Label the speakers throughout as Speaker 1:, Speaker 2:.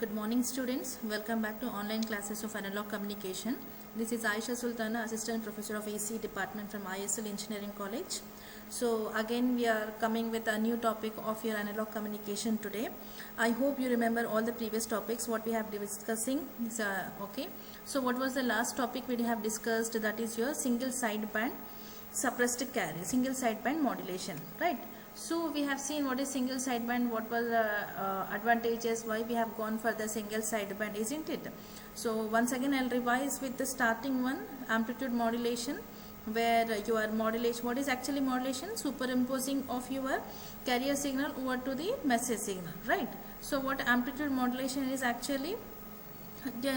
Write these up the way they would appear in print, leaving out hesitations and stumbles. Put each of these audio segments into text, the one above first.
Speaker 1: Good morning students, welcome back to online classes of analog communication. This is Aisha Sultana, assistant professor of AC department from ISL Engineering College. So again we are coming with a new topic of your analog communication today. I hope you remember all the previous topics what we have discussing. Okay, so what was the last topic we have discussed? That is your single sideband suppressed carrier, single sideband modulation, right? So we have seen what is single sideband, what was the advantages, why we have gone for the single sideband, isn't it? So once again I'll revise with the starting one, amplitude modulation, where your modulation, what is actually modulation? Superimposing of your carrier signal over to the message signal, right? So what amplitude modulation is actually, the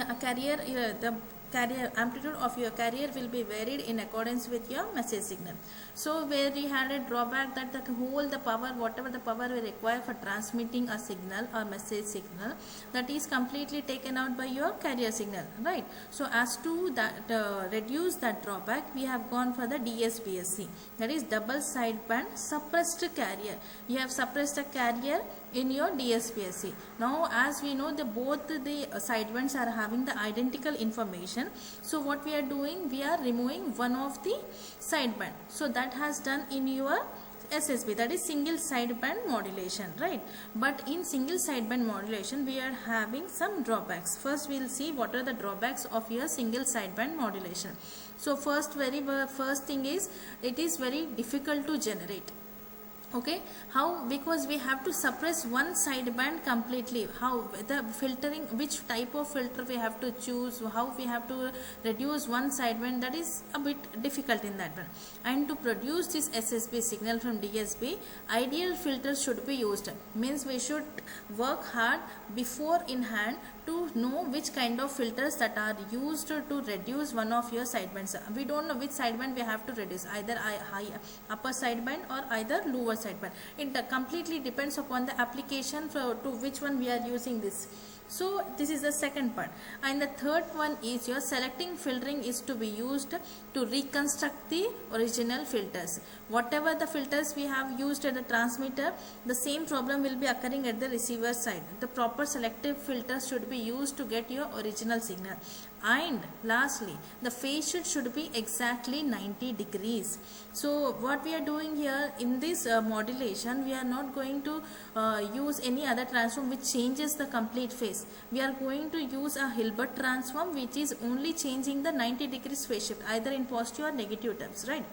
Speaker 1: carrier amplitude of your carrier will be varied in accordance with your message signal. So where we had a drawback that the power, whatever the power we require for transmitting a signal or message signal, that is completely taken out by your carrier signal, right? So as to that reduce that drawback, we have gone for the DSPSC, that is double sideband suppressed carrier. You have suppressed a carrier in your DSPSC. Now as we know, both the sidebands are having the identical information. So what we are doing, we are removing one of the sideband. So that has done in your SSB, that is single sideband modulation, right? But in single sideband modulation we are having some drawbacks. First we will see what are the drawbacks of your single sideband modulation. So first thing is, it is very difficult to generate. Okay, how? Because we have to suppress one sideband completely. How? The filtering, which type of filter we have to choose, how we have to reduce one sideband, that is a bit difficult in that one. And to produce this SSB signal from DSB, ideal filters should be used. Means we should work hard before in hand to know which kind of filters that are used to reduce one of your sidebands. We don't know which sideband we have to reduce, either high upper sideband or either lower sideband. It completely depends upon the application to which one we are using this. So this is the second part. And the third one is your selecting filtering is to be used to reconstruct the original filters. Whatever the filters we have used at the transmitter, the same problem will be occurring at the receiver side. The proper selective filters should be used to get your original signal. And lastly, the phase shift should be exactly 90 degrees. So what we are doing here in this modulation, we are not going to use any other transform which changes the complete phase. We are going to use a Hilbert transform which is only changing the 90 degrees phase shift, either in positive or negative terms, right?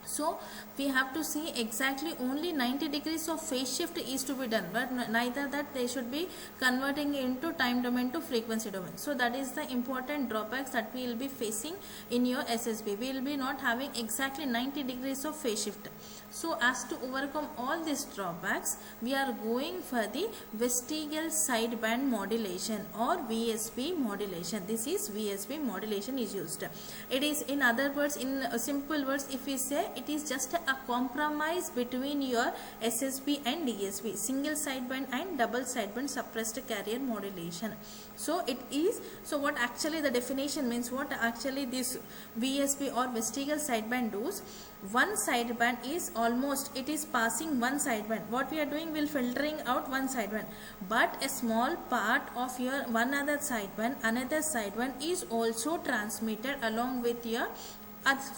Speaker 1: So we have to see exactly only 90 degrees of phase shift is to be done, but neither that they should be converting into time domain to frequency domain. So that is the important drawbacks that we will be facing in your SSB. We will be not having exactly 90 degrees of phase shift. So as to overcome all these drawbacks, we are going for the vestigial sideband modulation or VSB modulation. This is VSB modulation is used. It is, in other words, in simple words, if we say, it is just a compromise between your SSB and DSB, single sideband and double sideband suppressed carrier modulation. So it is, so what actually the definition means, what actually this VSB or vestigial sideband does, one sideband is almost, it is passing one sideband. What we are doing, will filtering out one sideband, but a small part of your another sideband is also transmitted along with your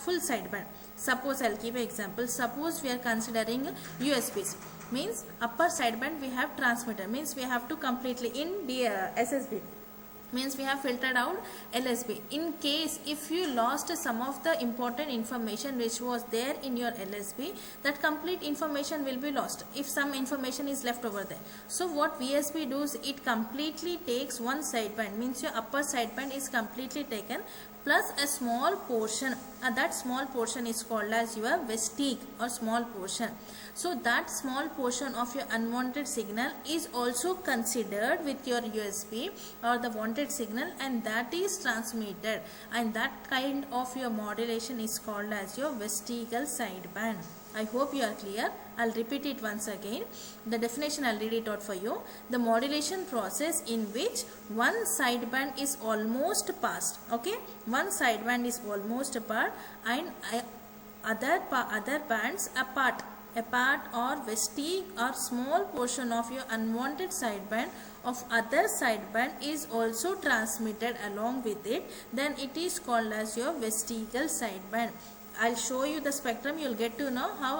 Speaker 1: full sideband. Suppose I'll give an example. Suppose we are considering USBs. Means upper sideband we have transmitter, means we have to completely in the SSB, means we have filtered out LSB. In case if you lost some of the important information which was there in your LSB, that complete information will be lost if some information is left over there. So what VSB does, it completely takes one sideband, means your upper sideband is completely taken, plus a small portion, that small portion is called as your vestige or small portion. So that small portion of your unwanted signal is also considered with your USB or the wanted signal, and that is transmitted, and that kind of your modulation is called as your vestigial sideband. I hope you are clear. I'll repeat it once again. The definition, I'll read it out for you. The modulation process in which one sideband is almost passed. Okay, one sideband is almost apart and other bands apart. a part or vestige or small portion of your unwanted sideband of other sideband is also transmitted along with it, then it is called as your vestigial sideband. I'll show you the spectrum. You'll get to know how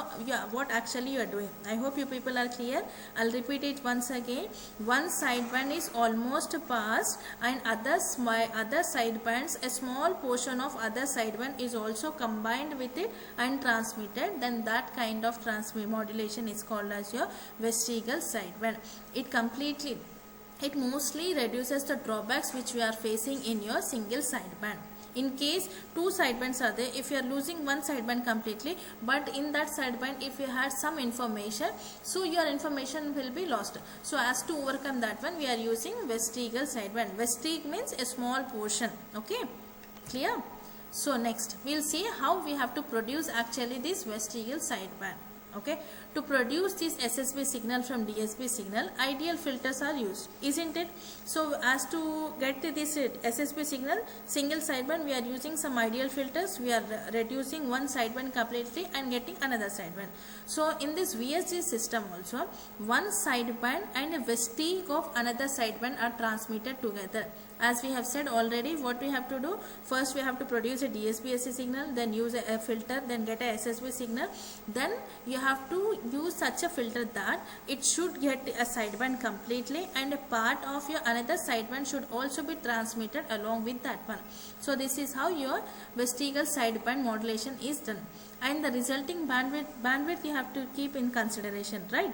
Speaker 1: what actually you are doing. I hope you people are clear. I'll repeat it once again. One sideband is almost passed, and other sidebands, a small portion of other sideband is also combined with it and transmitted. Then that kind of modulation is called as your vestigial sideband. It mostly reduces the drawbacks which we are facing in your single sideband. In case two sidebands are there, if you are losing one sideband completely, but in that sideband if you had some information, so your information will be lost. So as to overcome that one, we are using vestigial sideband. Vestige means a small portion. Okay, clear? So next we will see how we have to produce actually this vestigial sideband. Okay, to produce this SSB signal from DSB signal, ideal filters are used, isn't it? So as to get this SSB signal single sideband, we are using some ideal filters. We are reducing one sideband completely and getting another sideband. So in this VSG system also, one sideband and a vestige of another sideband are transmitted together. As we have said already, what we have to do, first we have to produce a DSB-AC signal, then use a filter, then get a SSB signal. Then you have to use such a filter that it should get a sideband completely, and a part of your another sideband should also be transmitted along with that one. So this is how your vestigial sideband modulation is done, and the resulting bandwidth you have to keep in consideration, right?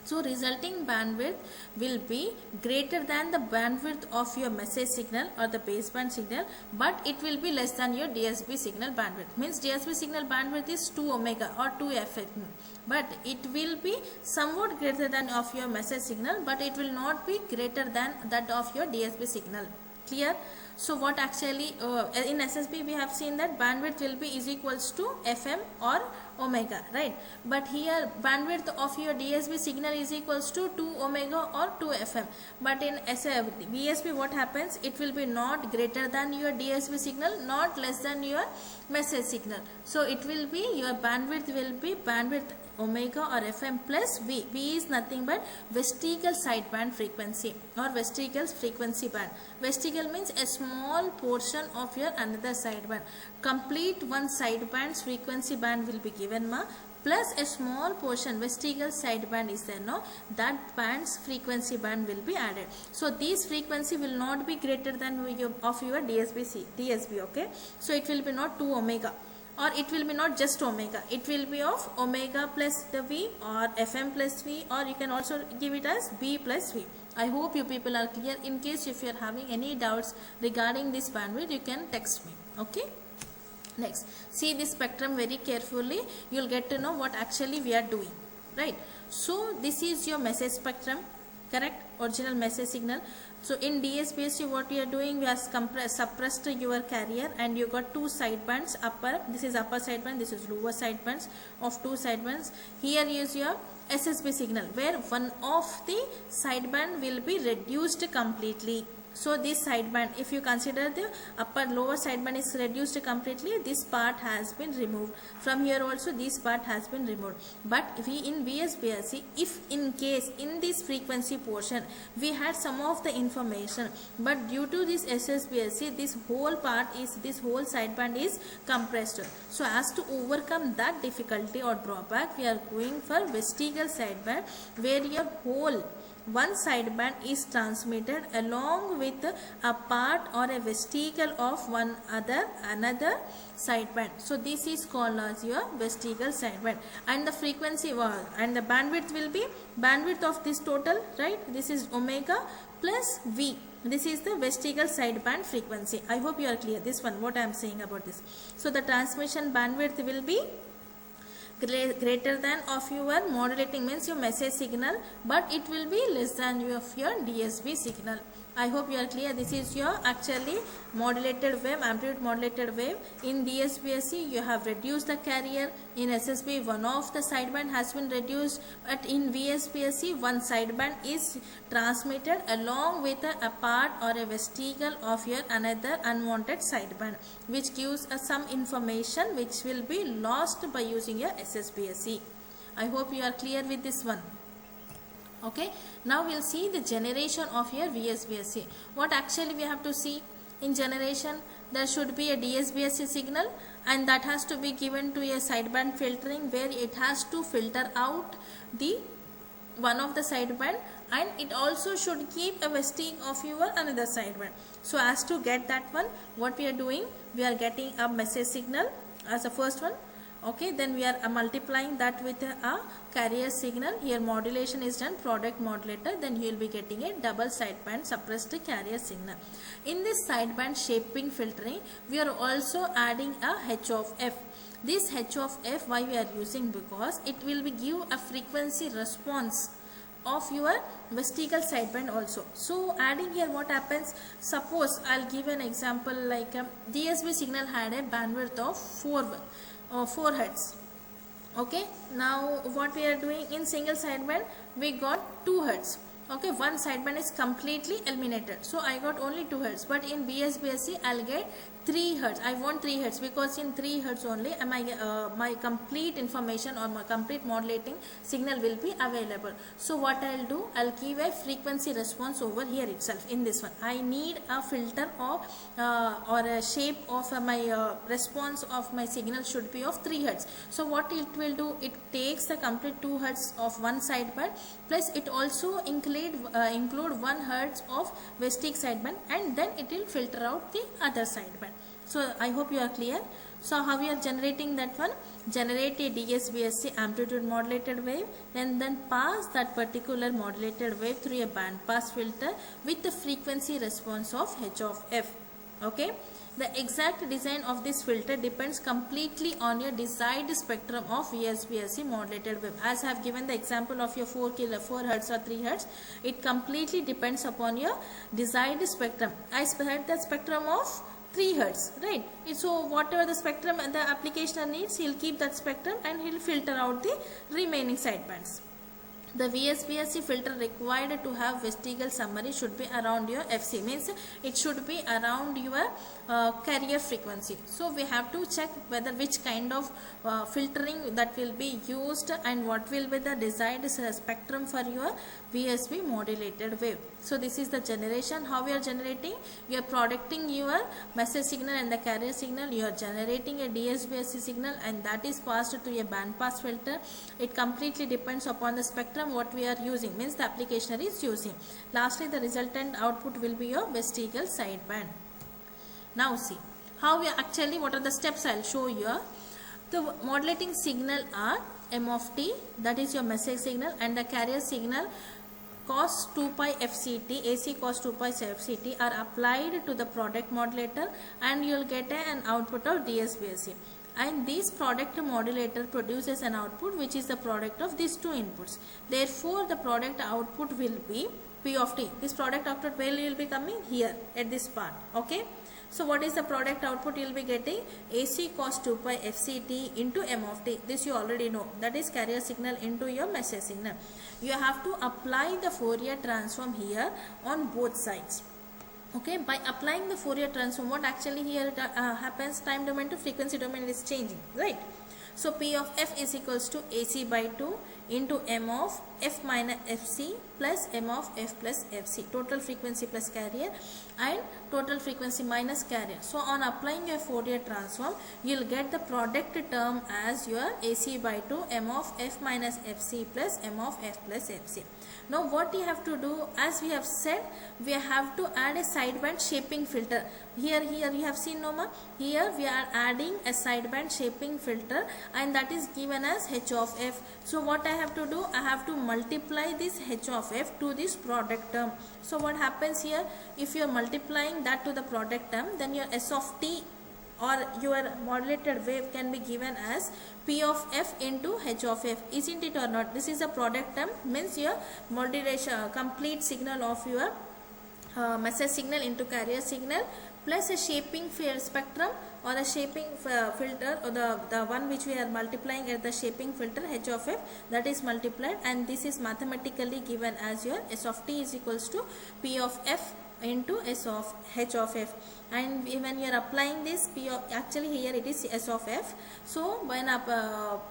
Speaker 1: So resulting bandwidth will be greater than the bandwidth of your message signal or the baseband signal, but it will be less than your DSB signal bandwidth. Means DSB signal bandwidth is 2 omega or 2 FM, but it will be somewhat greater than of your message signal, but it will not be greater than that of your DSB signal. Clear? So what actually in SSB we have seen that bandwidth will be is equals to FM or omega, right? But here bandwidth of your DSB signal is equals to 2 omega or 2 FM. But in VSB what happens? It will be not greater than your DSB signal, not less than your message signal. So it will be your bandwidth will be bandwidth omega or FM plus V. V is nothing but vestigial sideband frequency or vestigial frequency band. Vestigial means a small portion of your another sideband. Complete one sideband's frequency band will be given ma, plus a small portion vestigial sideband is there, no, that band's frequency band will be added. So these frequency will not be greater than your DSB, okay? So it will be not 2 omega, or it will be not just omega, it will be of omega plus the V or FM plus V, or you can also give it as B plus V. I hope you people are clear. In case if you are having any doubts regarding this bandwidth, you can text me. Okay. Next, see this spectrum very carefully. You will get to know what actually we are doing. Right. So this is your message spectrum. Correct, original message signal. So in DSBSC what we are doing, we are suppressed your carrier, and you got two sidebands, upper, this is upper sideband, this is lower sidebands of two sidebands. Here is your SSB signal where one of the sideband will be reduced completely. So this sideband, if you consider the lower sideband is reduced completely, this part has been removed. From here also this part has been removed. But we in VSBSC, if in case in this frequency portion we had some of the information, but due to this SSBSC, this whole sideband is compressed. So as to overcome that difficulty or drawback, we are going for vestigial sideband, where your whole one sideband is transmitted along with a part or a vestigial of another sideband. So this is called as your vestigial sideband, and the frequency and the bandwidth will be bandwidth of this total, right? This is omega plus V. This is the vestigial sideband frequency. I hope you are clear. This one, what I am saying about this. So the transmission bandwidth will be greater than of your modulating, means your message signal, but it will be less than of your DSB signal. I hope you are clear. This is your actually modulated wave, amplitude modulated wave. In DSBSC you have reduced the carrier. In SSB one of the sideband has been reduced, but in VSBSC one sideband is transmitted along with a part or a vestigial of your another unwanted sideband, which gives us some information which will be lost by using your SSBSC. I hope you are clear with this one. Okay, now we'll see the generation of your VSBSC. What actually we have to see in generation? There should be a DSBSC signal, and that has to be given to a sideband filtering, where it has to filter out the one of the sideband, and it also should keep a vestige of your another sideband. So as to get that one, what we are doing, we are getting a message signal as the first one. Okay, then we are multiplying that with a carrier signal. Here modulation is done, product modulator, then you will be getting a double sideband suppressed carrier signal. In this sideband shaping filtering, we are also adding a H of F. This H of F, why we are using? Because it will be give a frequency response of your vestigial sideband also. So adding here, what happens? Suppose I'll give an example, like DSB signal had a bandwidth of 4 hertz. Okay, now what we are doing in single sideband, we got 2 hertz. Okay, one sideband is completely eliminated, so I got only 2 hertz. But in VSBSC I'll get 3 hertz. I want 3 hertz because in 3 hertz only my complete information or my complete modulating signal will be available. So what I'll do, I'll give a frequency response over here itself. In this one, I need a filter or a shape of my response of my signal should be of 3 hertz. So what it will do, it takes the complete 2 hertz of one sideband, plus it also include 1 hertz of vestige sideband, and then it will filter out the other sideband. So I hope you are clear. So how we are generating that one? Generate a DSBSC amplitude modulated wave, and then pass that particular modulated wave through a band pass filter with the frequency response of H of F. Okay, the exact design of this filter depends completely on your desired spectrum of VSBSC modulated wave. As I have given the example of your 4 hertz or 3 hertz, it completely depends upon your desired spectrum. I had the spectrum of 3 hertz, right? So whatever the spectrum and the applicationer needs, he'll keep that spectrum and he'll filter out the remaining sidebands. The VSBSC filter required to have vestigial summary should be around your FC, means it should be around your carrier frequency. So we have to check whether which kind of filtering that will be used and what will be the desired spectrum for your VSB modulated wave. So this is the generation. How we are generating? You are producing your message signal and the carrier signal. You are generating a DSBSC signal, and that is passed to a band pass filter. It completely depends upon the spectrum what we are using, means the applicationer is using. Lastly, the resultant output will be your vestigial sideband. Now see how we actually, what are the steps I'll show you. The modulating signal are M of T, that is your message signal, and the carrier signal cos 2 pi FCT, AC cos 2 pi FCT are applied to the product modulator, and you will get an output of DSBSC. And this product modulator produces an output which is the product of these two inputs. Therefore, the product output will be P of T. This product output will be coming here at this part. Okay. So what is the product output? You will be getting AC cos 2 pi FCT into M of T. This you already know. That is carrier signal into your message signal. You have to apply the Fourier transform here on both sides. Okay, by applying the Fourier transform, what actually here happens, time domain to frequency domain is changing, right? So P of F is equals to AC by 2 into M of F minus FC plus M of F plus FC, total frequency plus carrier, and total frequency minus carrier. So on applying your Fourier transform, you will get the product term as your AC by 2 M of F minus FC plus M of F plus FC. Now what you have to do, as we have said, we have to add a sideband shaping filter. Here you have seen, Noma, here we are adding a sideband shaping filter, and that is given as H of F. So what I have to do, I have to multiply this H of F to this product term. So what happens here, if you are multiplying that to the product term, then your S of T or your modulated wave can be given as P of F into H of F, isn't it or not? This is a product term, means your modulation, complete signal of your message signal into carrier signal plus a shaping spectrum or the shaping filter, or the one which we are multiplying at the shaping filter h of f, that is multiplied, and this is mathematically given as your s of t is equals to p of f into s of h of f. And when you are applying this p of, actually here it is s of f, so when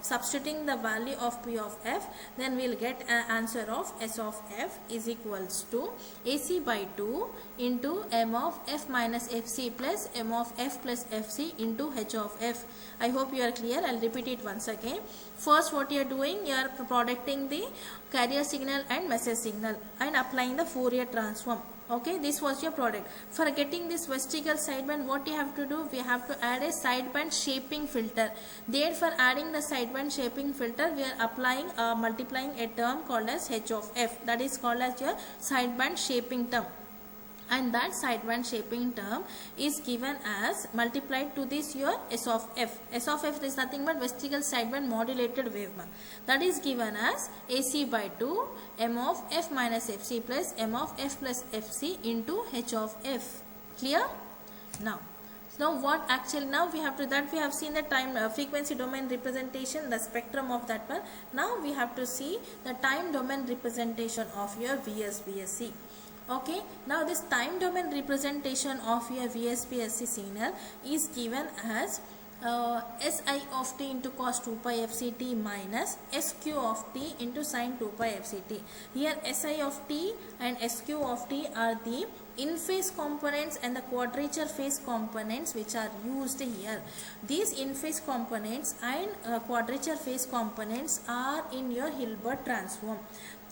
Speaker 1: substituting the value of p of f, then we will get an answer of s of f is equals to ac by 2 into m of f minus fc plus m of f plus fc into h of f. I hope you are clear. I'll repeat it once again. First, what you are doing, you are producting the carrier signal and message signal and applying the Fourier transform. Okay, this was your product. For getting this vestigial sideband, what you have to do, we have to add a sideband shaping filter. There, for adding the sideband shaping filter, we are applying multiplying a term called as h of f, that is called as your sideband shaping term, and that sideband shaping term is given as multiplied to this your s of f. S of f is nothing but vestigial sideband modulated waveband, that is given as ac by 2 m of f minus fc plus m of f plus fc into h of f. Clear? Now what actually, now we have to, that we have seen the time frequency domain representation, the spectrum of that one. Now we have to see the time domain representation of your VSBSC. Okay, now this time domain representation of your VSBSC signal is given as Si of t into cos 2 pi fct minus Sq of t into sin 2 pi fct. Here Si of t and Sq of t are the in phase components and the quadrature phase components which are used here. These in phase components and quadrature phase components are in your Hilbert transform.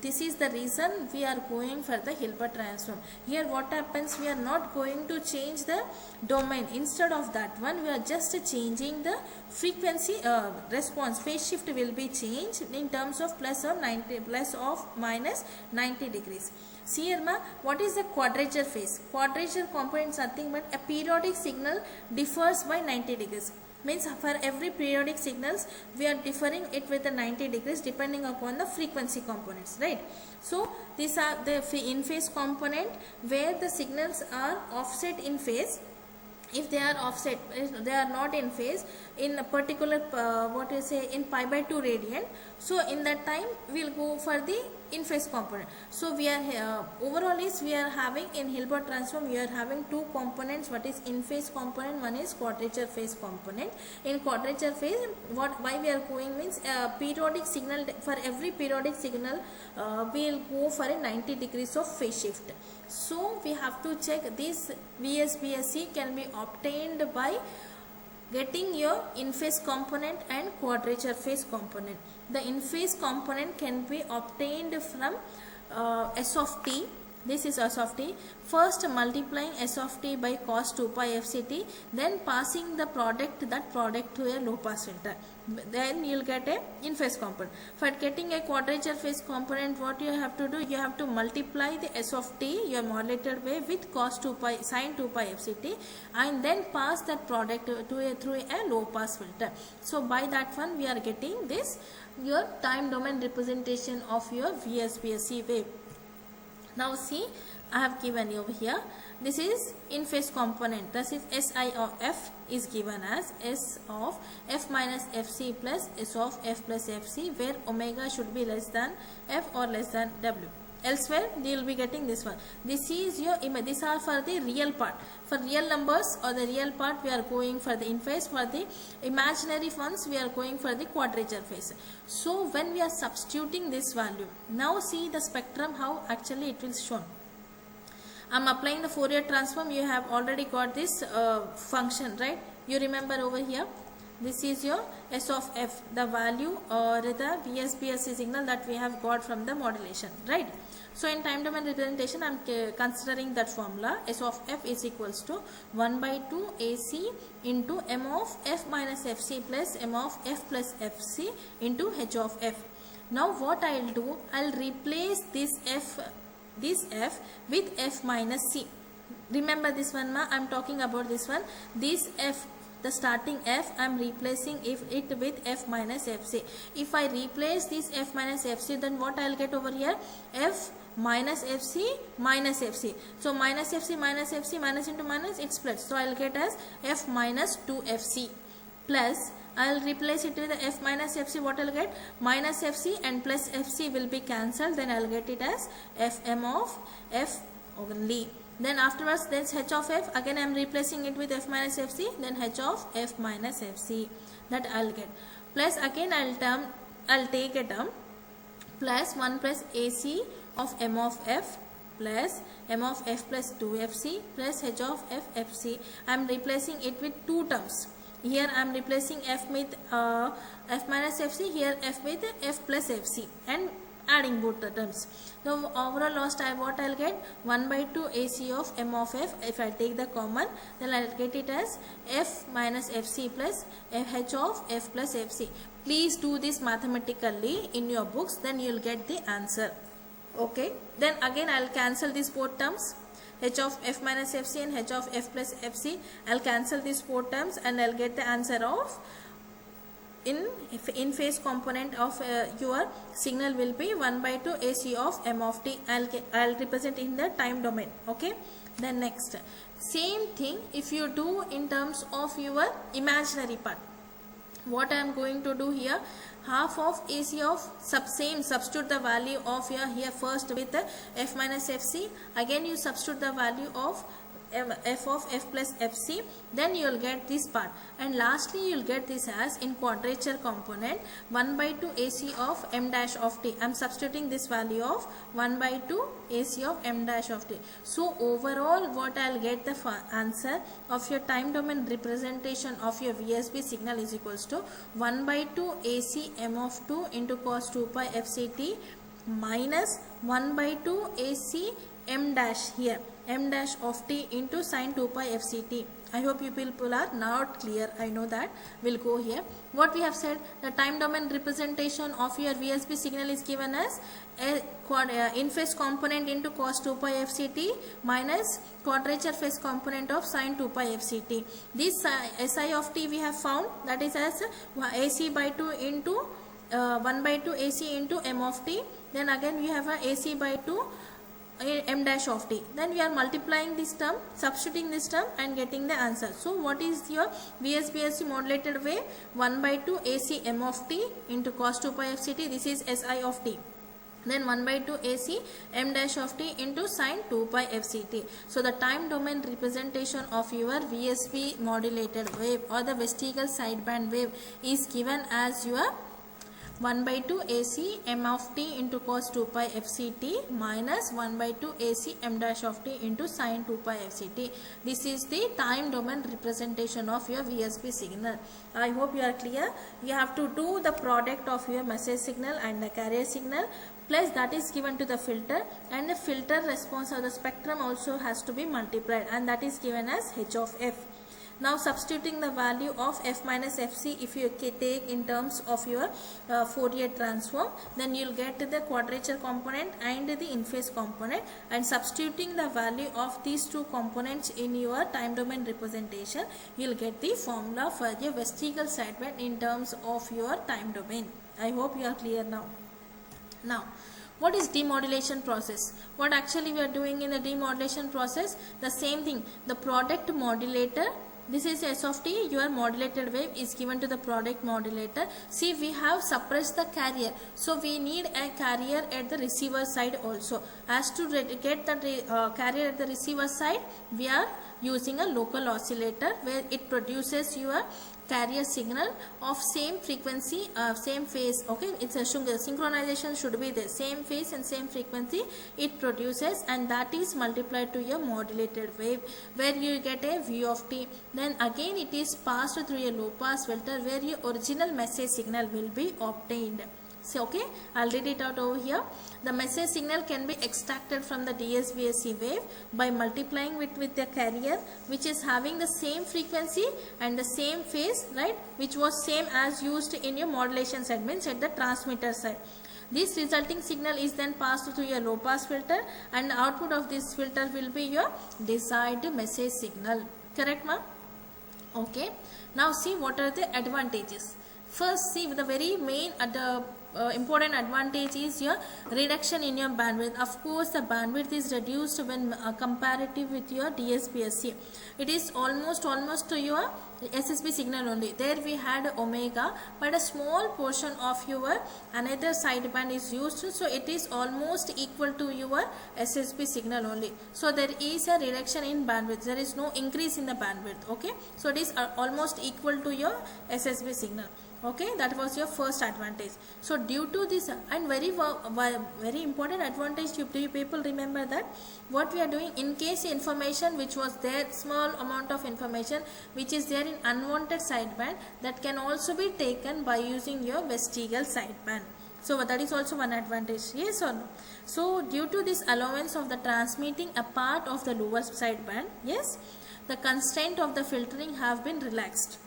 Speaker 1: This is the reason we are going for the Hilbert transform. Here what happens, we are not going to change the domain. Instead of that one, we are just changing the frequency response. Phase shift will be changed in terms of plus of minus 90 degrees. See here ma, what is the quadrature phase? Quadrature component is nothing but a periodic signal differs by 90 degrees. Means for every periodic signals we are differing it with the 90 degrees depending upon the frequency components, right? So these are the in phase component where the signals are offset in phase. If they are offset, they are not in phase in a particular in pi by 2 radian, so in that time we will go for the in phase component. So we are overall is we are having in Hilbert transform, we are having two components. What is in phase component, one is quadrature phase component. In quadrature phase, why we are going means periodic signal, for every periodic signal we will go for a 90 degrees of phase shift. So we have to check this VSBSC can be obtained by getting your in phase component and quadrature phase component. The in phase component can be obtained from S of t. This is S of t. First multiplying S of t by cos 2 pi fct, then passing the product, that product to a low pass filter. Then you will get a in phase component. For getting a quadrature phase component, what you have to do, you have to multiply the S of t, your modulated wave, with cos 2 pi sin 2 pi fct, and then pass that product through a low pass filter. So by that one we are getting this your time domain representation of your VSBSC wave. Now see, I have given you over here, this is in phase component. This is Si of f is given as S of f minus fc plus S of f plus fc, where omega should be less than f or less than w. Elsewhere they will be getting this one. This is your image. These are for the real part. For real numbers or the real part, we are going for the in phase. For the imaginary ones, we are going for the quadrature phase. So when we are substituting this value, now see the spectrum how actually it will shown. I am applying the Fourier transform. You have already got this function, right? You remember over here. This is your S of f, the value or the VSBSC signal that we have got from the modulation, right? So in time domain representation, I am considering that formula. S of f is equals to 1 by 2 AC into m of f minus fc plus m of f plus fc into h of f. Now what I will do, I will replace this f with f minus c. Remember this one ma, I am talking about this one. This f, the starting f, I am replacing it with f minus fc. If I replace this f minus fc, then what I will get over here? F minus FC minus FC. So minus FC minus FC, minus into minus, it splits. So I'll get as F minus 2FC plus, I'll replace it with the F minus FC. What I'll get? Minus FC and plus FC will be cancelled. Then I'll get it as Fm of F only. Then afterwards, then H of F. Again, I am replacing it with F minus FC. Then H of F minus FC. That I'll get. Plus again, I'll take a term plus 1 plus AC of M of F plus M of F plus 2FC plus H of F FC. I am replacing it with two terms. Here I am replacing F with F minus FC, here F with F plus FC, and adding both the terms. So overall lost, what I'll get? 1 by 2 AC of M of F. If I take the common, then I'll get it as F minus FC plus H of F plus FC. Please do this mathematically in your books, then you'll get the answer. Okay, then again I'll cancel these both terms, H of F minus FC and H of F plus FC. I'll cancel these four terms and I'll get the answer of in phase component of your signal will be 1 by 2 AC of M of T. I'll represent in the time domain. Okay, then next, same thing if you do in terms of your imaginary part. What I am going to do here, half of AC of substitute the value of here first with F minus FC. Again you substitute the value of F of F plus FC, then you will get this part, and lastly you will get this as in quadrature component 1 by 2 AC of M dash of T. I am substituting this value of 1 by 2 AC of M dash of T. So overall what I will get the answer of your time domain representation of your VSB signal is equals to 1 by 2 AC M of 2 into cos 2 pi FCT minus 1 by 2 AC M dash here M dash of T into sin 2 pi FCT. I hope you people are not clear. I know that. We'll go here. What we have said, the time domain representation of your VSB signal is given as in phase component into cos 2 pi FCT minus quadrature phase component of sin 2 pi FCT. This SI of T we have found, that is as AC by 2 into 1 by 2 AC into M of T. Then again we have a AC by 2 M dash of T. Then we are multiplying this term, substituting this term and getting the answer. So what is your VSBSC modulated wave? 1 by 2 AC M of T into cos 2 pi FCT. This is SI of T. Then 1 by 2 AC M dash of T into sin 2 pi FCT. So the time domain representation of your VSB modulated wave or the vestigial sideband wave is given as your 1 by 2 AC M of T into cos 2 pi FCT minus 1 by 2 AC M dash of T into sin 2 pi FCT. This is the time domain representation of your VSB signal. I hope you are clear. You have to do the product of your message signal and the carrier signal, plus that is given to the filter, and the filter response of the spectrum also has to be multiplied, and that is given as H of F. Now substituting the value of F minus FC, if you take in terms of your Fourier transform, then you will get the quadrature component and the in phase component, and substituting the value of these two components in your time domain representation, you will get the formula for the vestigial sideband in terms of your time domain. I hope you are clear now. Now, what is demodulation process? What actually we are doing in the demodulation process? The same thing, the product modulator. This is S of T, your modulated wave is given to the product modulator. See, we have suppressed the carrier, so we need a carrier at the receiver side also. As to get the carrier at the receiver side, we are using a local oscillator where it produces your carrier signal of same frequency, same phase. Okay, it's a synchronization should be there, same phase and same frequency it produces, and that is multiplied to your modulated wave where you get a V of T. Then again it is passed through a low pass filter where your original message signal will be obtained. So okay, I'll read it out over here. The message signal can be extracted from the DSBSC wave by multiplying it with the carrier which is having the same frequency and the same phase, right, which was same as used in your modulation segments at the transmitter side. This resulting signal is then passed through your low pass filter, and the output of this filter will be your desired message signal. Correct, ma'am? Okay. Now see what are the advantages. First, see the very main important advantage is your reduction in your bandwidth. Of course, the bandwidth is reduced when comparative with your DSP-SC. It is almost to your SSB signal only. There we had omega, but a small portion of your another sideband is used, so it is almost equal to your SSB signal only. So there is a reduction in bandwidth. There is no increase in the bandwidth. Okay, so it is almost equal to your SSB signal. Okay, that was your first advantage. So due to this, and very important advantage, you people remember that what we are doing, in case information which was there, small amount of information which is there in unwanted sideband, that can also be taken by using your vestigial sideband. So that is also one advantage, yes or no? So due to this allowance of the transmitting a part of the lower sideband, yes, the constraint of the filtering have been relaxed.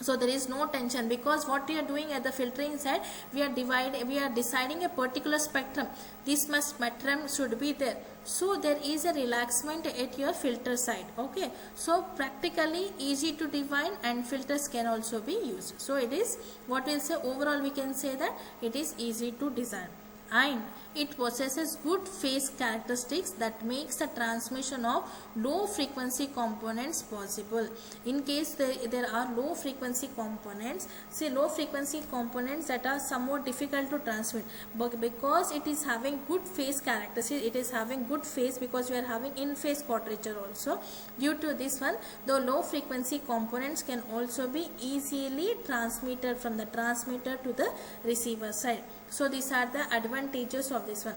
Speaker 1: So there is no tension, because what we are doing at the filtering side, we are deciding a particular spectrum. This much spectrum should be there. So there is a relaxment at your filter side. Okay, so practically easy to define, and filters can also be used. So it is, what we'll say, overall we can say that it is easy to design, and it possesses good phase characteristics that makes the transmission of low frequency components possible. In case there are low frequency components, say low frequency components that are somewhat difficult to transmit, but because it is having good phase characteristics, it is having good phase, because we are having in phase quadrature also. Due to this one, the low frequency components can also be easily transmitted from the transmitter to the receiver side. So these are the advantages of this one.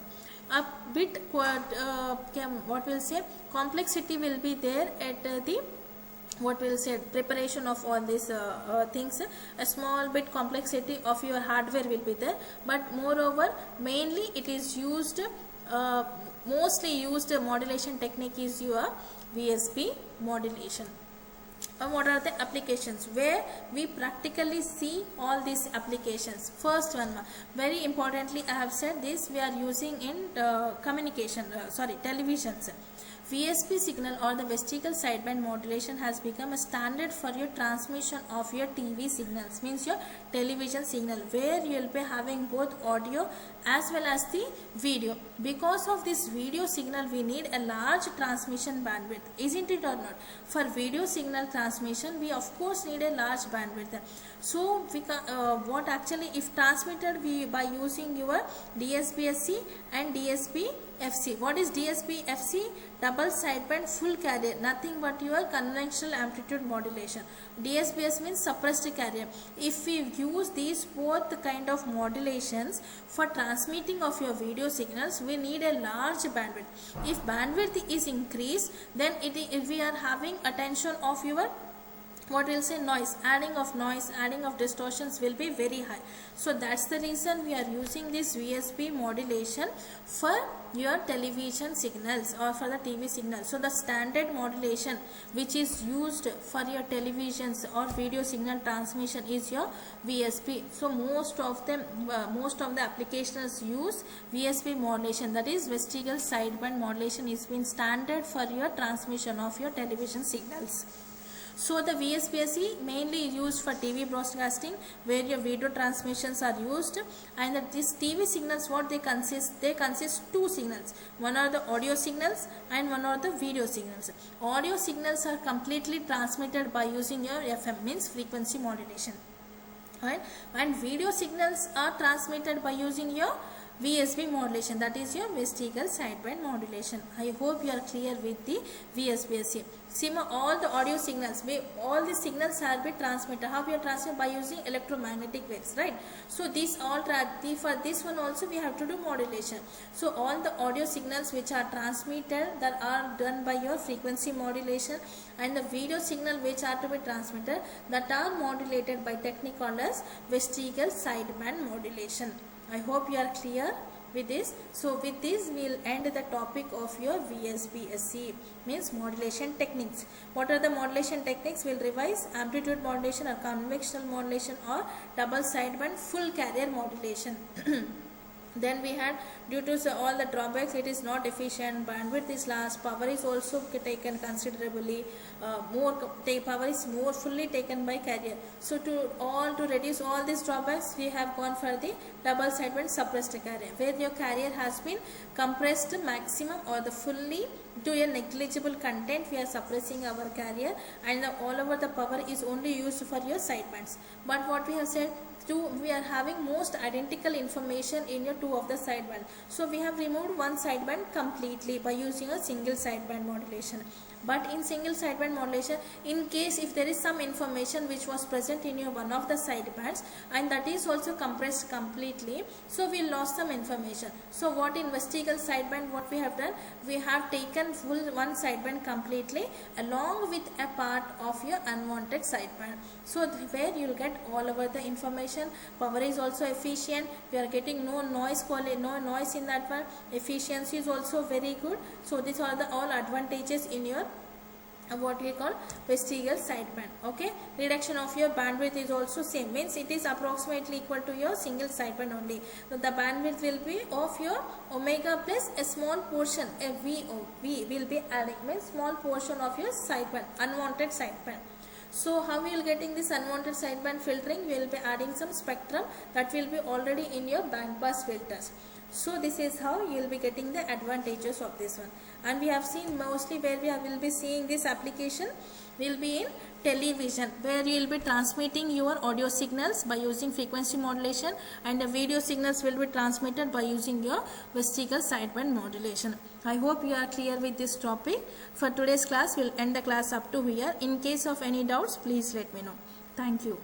Speaker 1: A bit what we'll say, complexity will be there at the what we'll say preparation of all these things. A small bit complexity of your hardware will be there, but moreover mainly it is used, mostly used modulation technique is your VSP modulation. What are the applications where we practically see all these applications? First one, very importantly, I have said this, we are using in televisions. VSP signal or the vestigial sideband modulation has become a standard for your transmission of your TV signals, means your television signal, where you will be having both audio as well as the video. Because of this video signal, we need a large transmission bandwidth, isn't it or not? For video signal transmission, we of course need a large bandwidth. So we what actually, if transmitted by using your DSP-SC and DSP-FC. What is DSP-FC? Double sideband full carrier, nothing but your conventional amplitude modulation. DSP-S means suppressed carrier. If we use these both kind of modulations for transmitting of your video signals, we need a large bandwidth. If bandwidth is increased, then if we are having attention of your what we'll say noise, adding of distortions will be very high. So that's the reason we are using this VSP modulation for your television signals or for the TV signals. So the standard modulation which is used for your televisions or video signal transmission is your VSP. So most of the applications use VSP modulation, that is vestigial sideband modulation, is been standard for your transmission of your television signals. So the VSP-SC mainly used for TV broadcasting, where your video transmissions are used, and these TV signals, what they consist? They consist two signals. One are the audio signals and one are the video signals. Audio signals are completely transmitted by using your FM, means frequency modulation, right? And video signals are transmitted by using your VSP modulation, that is your vestigial sideband modulation. I hope you are clear with the VSP-SC. See, all the audio signals, all the signals have been transmitted. How we are transmitted? By using electromagnetic waves, right? So these all for this one also we have to do modulation. So all the audio signals which are transmitted, that are done by your frequency modulation, and the video signal which are to be transmitted, that are modulated by technique called as vestigial sideband modulation. I hope you are clear with this. So with this we will end the topic of your VSP-SC, means modulation techniques. What are the modulation techniques? We will revise amplitude modulation or conventional modulation or double sideband full carrier modulation. Then we had, due to all the drawbacks, it is not efficient, bandwidth is less, power is also taken considerably, power is more fully taken by carrier. So to reduce all these drawbacks, we have gone for the double sideband suppressed carrier, where your carrier has been compressed maximum or the fully to a negligible content. We are suppressing our carrier, and all over the power is only used for your sidebands. But what we have said, we are having most identical information in your two of the sideband. So we have removed one sideband completely by using a single sideband modulation. But in single sideband modulation, in case if there is some information which was present in your one of the sidebands and that is also compressed completely, so we lost some information. So what in vestigial sideband, what we have done, we have taken full one sideband completely along with a part of your unwanted sideband. So where you will get all over the information. Power is also efficient, we are getting no noise quality, no noise in that one. Efficiency is also very good. So these are the all advantages in your what we call vestigial sideband. Okay, reduction of your bandwidth is also same, means it is approximately equal to your single sideband only. So the bandwidth will be of your omega plus a small portion, a VO, V will be adding, means small portion of your sideband, unwanted sideband. So how we will getting this unwanted sideband filtering? We will be adding some spectrum that will be already in your bandpass filters. So this is how you will be getting the advantages of this one. And we have seen mostly where we will be seeing this application will be in television, where you will be transmitting your audio signals by using frequency modulation, and the video signals will be transmitted by using your vestigial sideband modulation. I hope you are clear with this topic. For today's class, we will end the class up to here. In case of any doubts, please let me know. Thank you.